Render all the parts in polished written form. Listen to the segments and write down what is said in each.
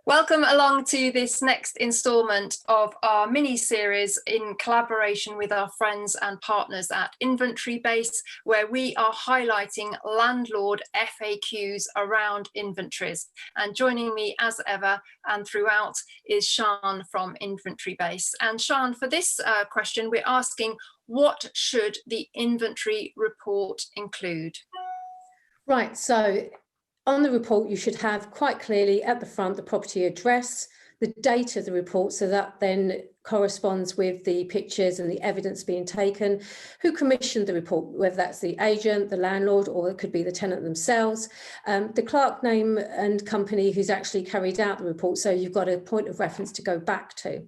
Welcome along to this next instalment of our mini-series in collaboration with our friends and partners at InventoryBase, where we are highlighting landlord FAQs around inventories. And joining me as ever and throughout is Sian from InventoryBase. And Sian, for this question, we're asking, what should the inventory report include? Right, so on the report, you should have quite clearly at the front the property address, the date of the report, so that then corresponds with the pictures and the evidence being taken, who commissioned the report, whether that's the agent, the landlord, or it could be the tenant themselves, the clerk name and company who's actually carried out the report, so you've got a point of reference to go back to.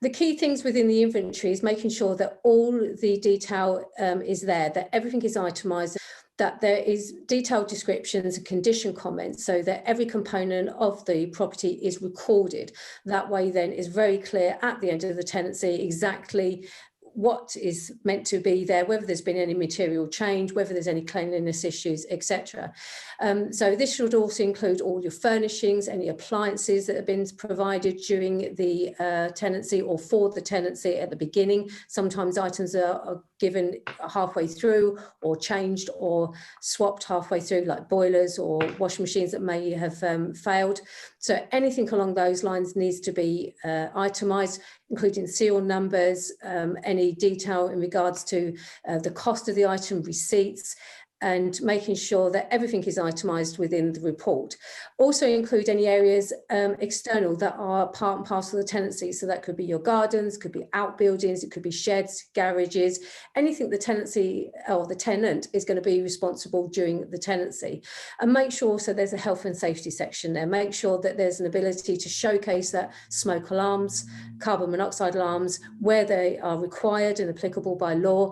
The key things within the inventory is making sure that all the detail is there, that everything is itemised, that there is detailed descriptions and condition comments so that every component of the property is recorded. That way then is very clear at the end of the tenancy exactly what is meant to be there, whether there's been any material change, whether there's any cleanliness issues, etc. So this should also include all your furnishings, any appliances that have been provided during the tenancy or for the tenancy at the beginning. Sometimes items are given halfway through or changed or swapped halfway through, like boilers or washing machines that may have failed. So anything along those lines needs to be itemised, including serial numbers, any detail in regards to the cost of the item, receipts, and making sure that everything is itemised within the report. Also include any areas external that are part and parcel of the tenancy. So that could be your gardens, could be outbuildings, it could be sheds, garages, anything the tenancy or the tenant is going to be responsible during the tenancy. And make sure also there's a health and safety section there. Make sure that there's an ability to showcase that smoke alarms, carbon monoxide alarms, where they are required and applicable by law,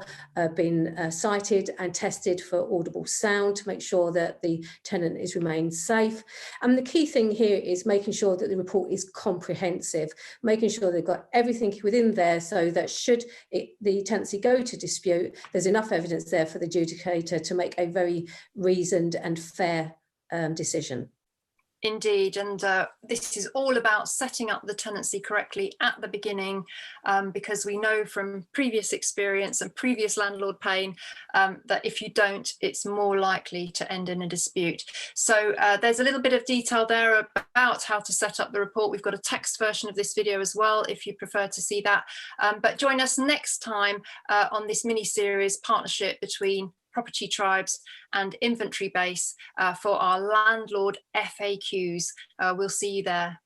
been cited and tested for audible sound to make sure that the tenant is remained safe. And the key thing here is making sure that the report is comprehensive, making sure they've got everything within there so that should the tenancy go to dispute, there's enough evidence there for the adjudicator to make a very reasoned and fair decision. Indeed, and this is all about setting up the tenancy correctly at the beginning, because we know from previous experience and previous landlord pain that if you don't, it's more likely to end in a dispute. So there's a little bit of detail there about how to set up the report. We've got a text version of this video as well if you prefer to see that. But join us next time on this mini-series partnership between Property Tribes and InventoryBase for our landlord FAQs. We'll see you there.